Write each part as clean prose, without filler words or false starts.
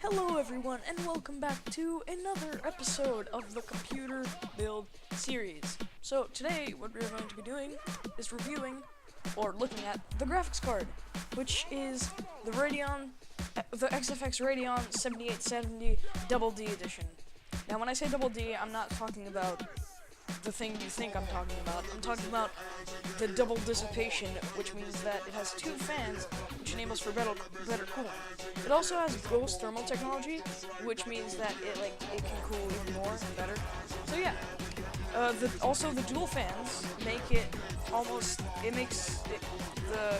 Hello everyone, and welcome back to another episode of the computer build series. So today, what we're going to be doing is reviewing, or looking at, the graphics card, which is the XFX Radeon 7870 Double D edition. Now when I say Double D, I'm not talking about the thing you think I'm talking about. I'm talking about the double dissipation, which means that it has two fans, which enables for better cooling. It also has ghost thermal technology, which means that it can cool even more and better. So yeah, also the dual fans make the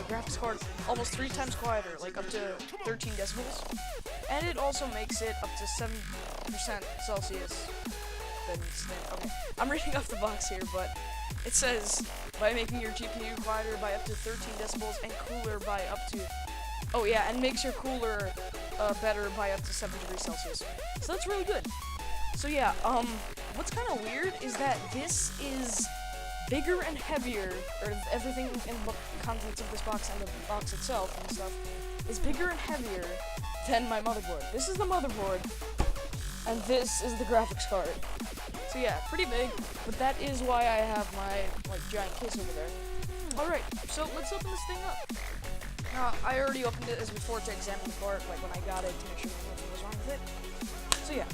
graphics card almost 3 times quieter, like up to 13 decibels, and it also makes it up to 7% Celsius. Okay, I'm reading off the box here, but it says, by making your GPU quieter by up to 13 decibels and cooler by up to, and makes your cooler better by up to 7 degrees Celsius. So that's really good. So yeah, what's kind of weird is that this is bigger and heavier, or everything in the contents of this box and the box itself and stuff is bigger and heavier than my motherboard. This is the motherboard, and this is the graphics card. So yeah, pretty big, but that is why I have my giant case over there. Alright, so let's open this thing up. Now, I already opened it as before to examine the part, when I got it, to make sure nothing was wrong with it. So yeah,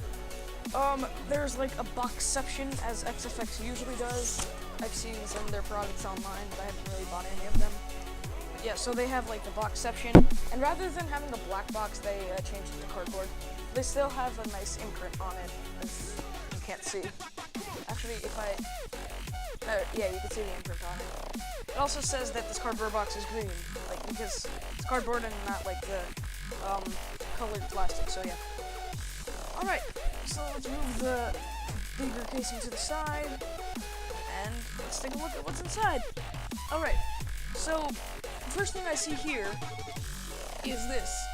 there's a boxception, as XFX usually does. I've seen some of their products online, but I haven't really bought any of them. But yeah, so they have the boxception, and rather than having a black box, they changed it to cardboard. They still have a nice imprint on it, as you can't see. Actually, if yeah, you can see the imprint on it. It also says that this cardboard box is green, because it's cardboard and not the colored plastic, so yeah. Alright, so let's move the bigger casing to the side, and let's take a look at what's inside. Alright, so the first thing I see here is this.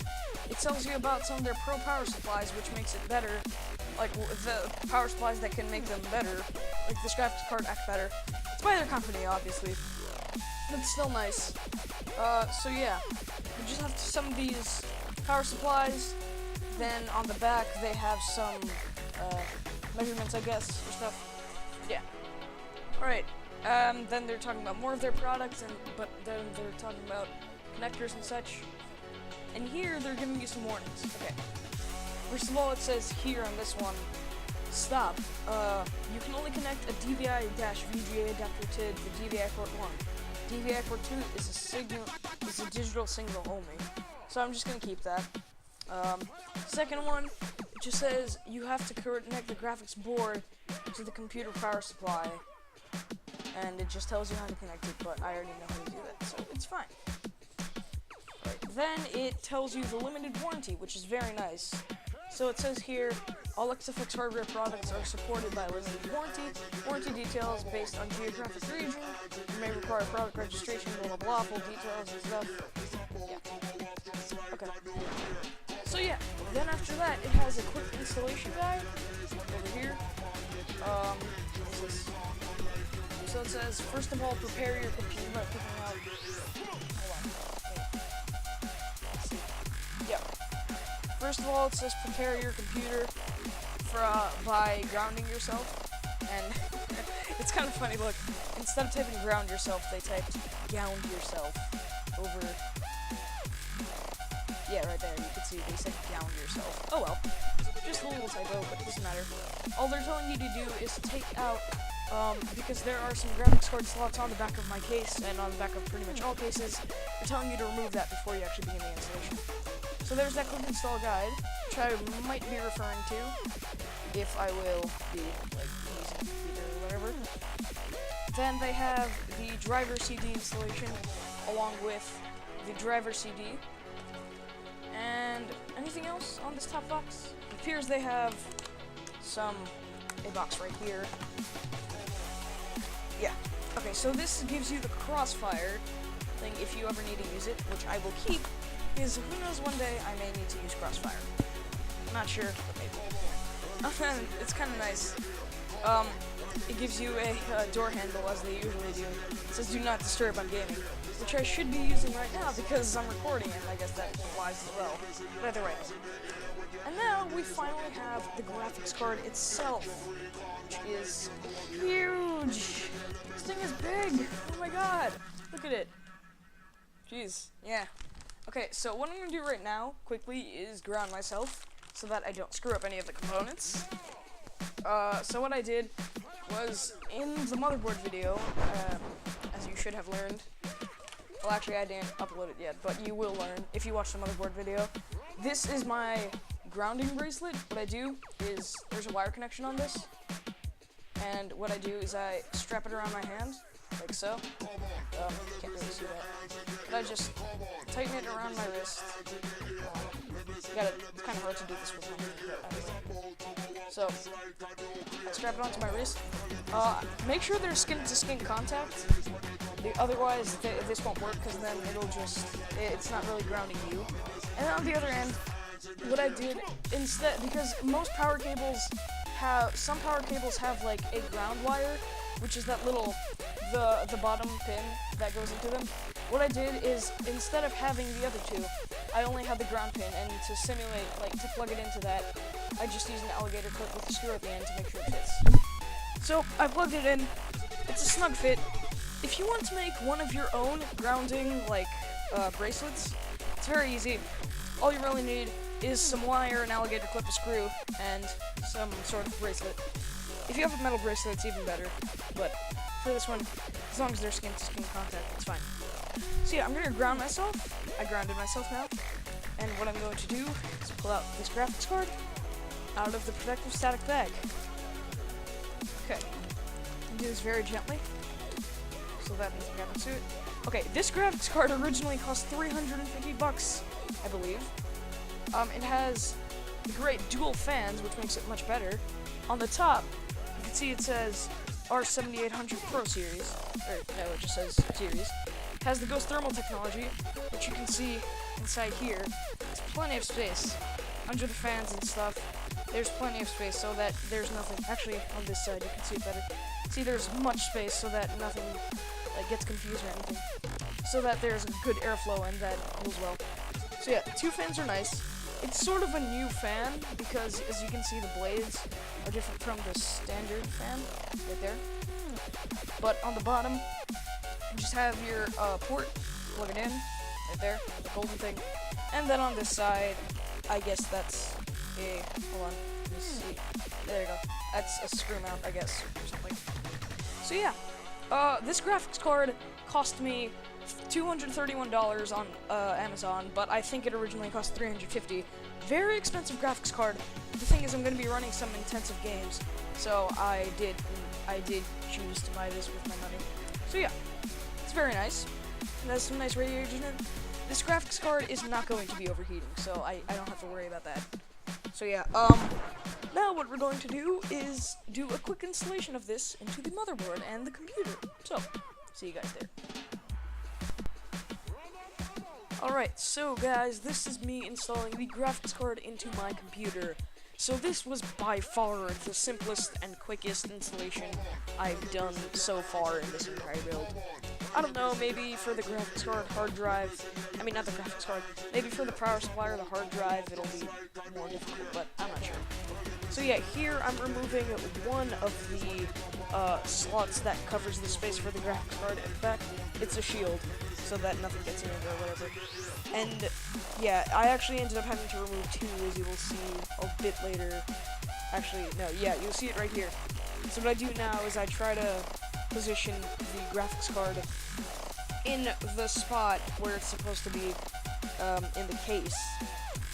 It tells you about some of their pro power supplies, which makes it better, the power supplies that can make them better, this graphics card act better. It's by their company, obviously. It's still nice. So yeah, you just have some of these power supplies. Then on the back they have some measurements, I guess, or stuff. Yeah. Alright. Then they're talking about more of their products, but then they're talking about connectors and such. And here they're giving you some warnings. Okay. First of all, it says here on this one, stop. You can only connect a DVI-VGA adapter to the DVI port 1. DVI port 2 is a digital signal only. So I'm just gonna keep that. Second one, it just says you have to connect the graphics board to the computer power supply. And it just tells you how to connect it, but I already know how to do that, so it's fine. Then it tells you the limited warranty, which is very nice. So it says here, all XFX hardware products are supported by limited warranty. Warranty details based on geographic region. You may require product registration, blah blah blah, full details and stuff. Yeah. Okay. So yeah, then after that, it has a quick installation guide over here. What's this? So it says, first of all, prepare your computer by picking out. Yeah. First of all, it says prepare your computer by grounding yourself, and it's kind of funny. Look, instead of typing ground yourself, they typed gound yourself over. Yeah, right there. You can see they said gound yourself. Oh well, just a little typo, but it doesn't matter. All they're telling you to do is take out, because there are some graphics card slots on the back of my case and on the back of pretty much all cases. They're telling you to remove that before you actually begin the installation. So there's that quick install guide, which I might be referring to, if I will be, using the computer or whatever. Then they have the driver CD installation, along with the driver CD. And anything else on this top box? It appears they have a box right here. Yeah. Okay, so this gives you the crossfire thing if you ever need to use it, which I will keep. Because who knows, one day I may need to use Crossfire. I'm not sure, but maybe. It's kind of nice. It gives you a door handle, as they usually do. It says do not disturb on gaming. which I should be using right now because I'm recording, and I guess that applies as well. But either way. And now we finally have the graphics card itself, which is huge. This thing is big. Oh my god. Look at it. Jeez. Yeah. Okay, so what I'm going to do right now, quickly, is ground myself so that I don't screw up any of the components. So what I did was, in the motherboard video, as you should have learned, well, actually, I didn't upload it yet, but you will learn if you watch the motherboard video. This is my grounding bracelet. What I do is, there's a wire connection on this, and what I do is I strap it around my hand, like so. Can't really see that. But I just tighten it around my wrist. It's kind of hard to do this with my hand, but anyway. So, I strap it onto my wrist. Make sure there's skin-to-skin contact. Otherwise, this won't work, because then it's not really grounding you. And on the other end, what I did instead, because most power cables some power cables have like a ground wire, which is that little, the bottom pin that goes into them. What I did is, instead of having the other two, I only had the ground pin, and to simulate, like, to plug it into that, I just used an alligator clip with a screw at the end to make sure it fits. So, I plugged it in. It's a snug fit. If you want to make one of your own grounding, like, bracelets, it's very easy. All you really need is some wire, an alligator clip, a screw, and some sort of bracelet. If you have a metal bracelet, it's even better, but for this one, as long as there's skin-to-skin contact, it's fine. So yeah, I'm gonna ground myself. I grounded myself now, and what I'm going to do is pull out this graphics card out of the protective static bag. Okay, do this very gently, so that nothing happens to it. Okay, this graphics card originally cost $350, I believe. It has the great dual fans, which makes it much better. On the top, you can see it says R7800 Pro Series, or no, it just says Series. It has the Ghost Thermal technology, which you can see inside here. There's plenty of space under the fans and stuff. There's plenty of space so that there's nothing. Actually, on this side, you can see it better. See, there's much space so that nothing like gets confused or anything. So that there's a good airflow and that cools well. So yeah, two fans are nice. It's sort of a new fan because, as you can see, the blades are different from the standard fan right there. But on the bottom, you just have your port, plug it in, right there, the golden thing. And then on this side, I guess that's a, hold on, let me see, there you go. That's a screw mount, I guess, or something. So yeah, this graphics card cost me $231 on Amazon, but I think it originally cost $350. Very expensive graphics card. The thing is, I'm going to be running some intensive games, so I did choose to buy this with my money. So yeah, it's very nice. It has some nice radiation in it. This graphics card is not going to be overheating, so I don't have to worry about that. So yeah, now what we're going to do is do a quick installation of this into the motherboard and the computer. So, see you guys there. Alright, so guys, this is me installing the graphics card into my computer. So this was by far the simplest and quickest installation I've done so far in this entire build. I don't know, maybe for the graphics card hard drive, I mean not the graphics card, maybe for the power supply or the hard drive it'll be more difficult, but I'm not sure. So yeah, here I'm removing one of the slots that covers the space for the graphics card. In fact, it's a shield, so that nothing gets in it or whatever. And yeah, I actually ended up having to remove two, as you will see a bit later. Actually, no, yeah, you'll see it right here. So what I do now is I try to position the graphics card in the spot where it's supposed to be in the case.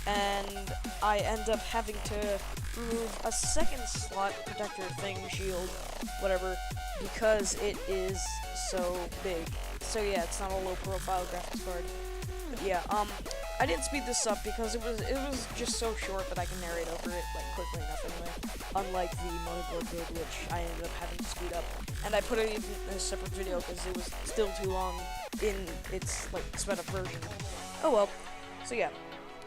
And I end up having to remove a second slot protector thing, shield, whatever, because it is so big. So yeah, it's not a low profile graphics card. But yeah, I didn't speed this up because it was just so short that I can narrate over it like quickly enough anyway. Unlike the motherboard build, which I ended up having to speed up. And I put it in a separate video because it was still too long in its like sped up version. Oh well. So yeah.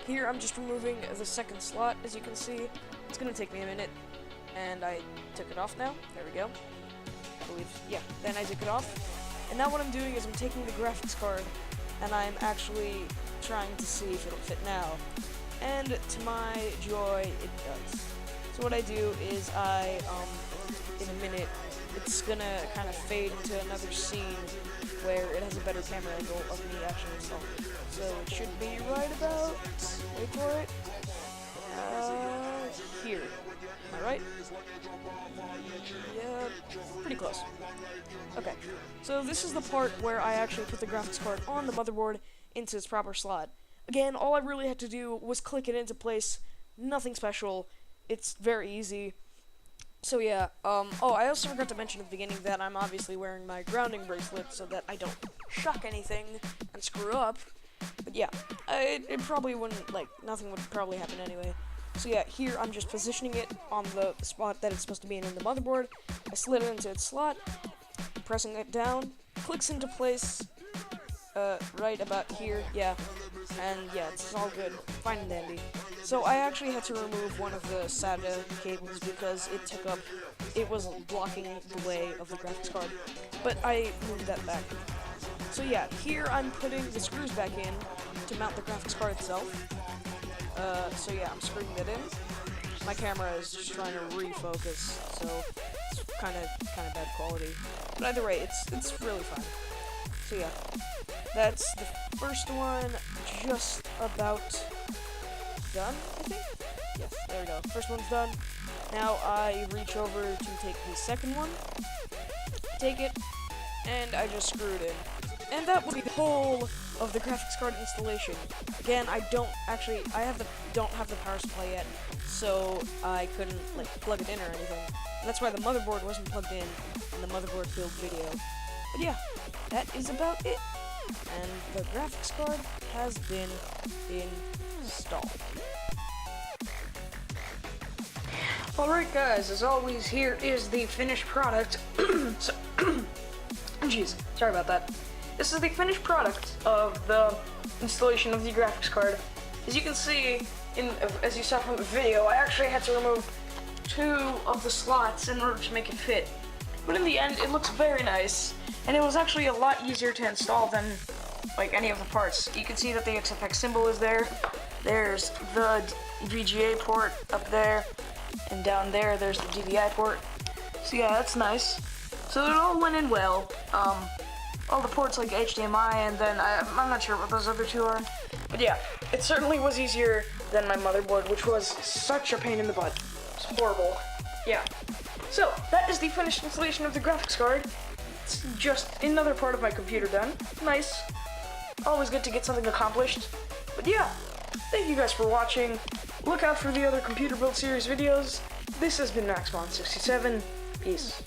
Here I'm just removing the second slot, as you can see. It's gonna take me a minute, and I took it off now. There we go. I believe, yeah. Then I took it off, And now what I'm doing is I'm taking the graphics card and I'm actually trying to see if it'll fit now. And to my joy, it does. So what I do is in a minute, it's gonna kind of fade into another scene where it has a better camera angle of me actually installing it. So it should be right about, wait for it, here. Am I right? Yeah, pretty close. Okay, so this is the part where I actually put the graphics card on the motherboard into its proper slot. Again, all I really had to do was click it into place, nothing special, it's very easy. So yeah, oh, I also forgot to mention at the beginning that I'm obviously wearing my grounding bracelet so that I don't shock anything and screw up. But yeah, it probably wouldn't, like, nothing would probably happen anyway. So yeah, here I'm just positioning it on the spot that it's supposed to be in the motherboard. I slid it into its slot, pressing it down, clicks into place, right about here, yeah. And yeah, it's all good, fine and dandy. So I actually had to remove one of the SATA cables because it was blocking the way of the graphics card. But I moved that back. So yeah, here I'm putting the screws back in to mount the graphics card itself. So yeah, I'm screwing that in. My camera is just trying to refocus, so it's kind of bad quality. But either way, it's really fine. So yeah, that's the first one, just about done, I think? Yes, there we go. First one's done. Now I reach over to take the second one, take it, and I just screw it in. And that will be the whole of the graphics card installation. Again, I don't have the power supply yet, so I couldn't like plug it in or anything. And that's why the motherboard wasn't plugged in in the motherboard build video. But yeah, that is about it. And the graphics card has been installed. Alright guys, as always, here is the finished product. So, jeez, sorry about that. This is the finished product of the installation of the graphics card. As you can see, as you saw from the video, I actually had to remove 2 of the slots in order to make it fit. But in the end, it looks very nice, and it was actually a lot easier to install than like any of the parts. You can see that the XFX symbol is there. There's the VGA port up there, and down there, there's the DVI port. So yeah, that's nice. So it all went in well. All the ports like HDMI, and then I'm not sure what those other 2 are. But yeah, it certainly was easier than my motherboard, which was such a pain in the butt. It's horrible. Yeah. So, that is the finished installation of the graphics card. It's just another part of my computer done. Nice. Always good to get something accomplished. But yeah, thank you guys for watching. Look out for the other Computer Build Series videos. This has been MaxMon67. Peace.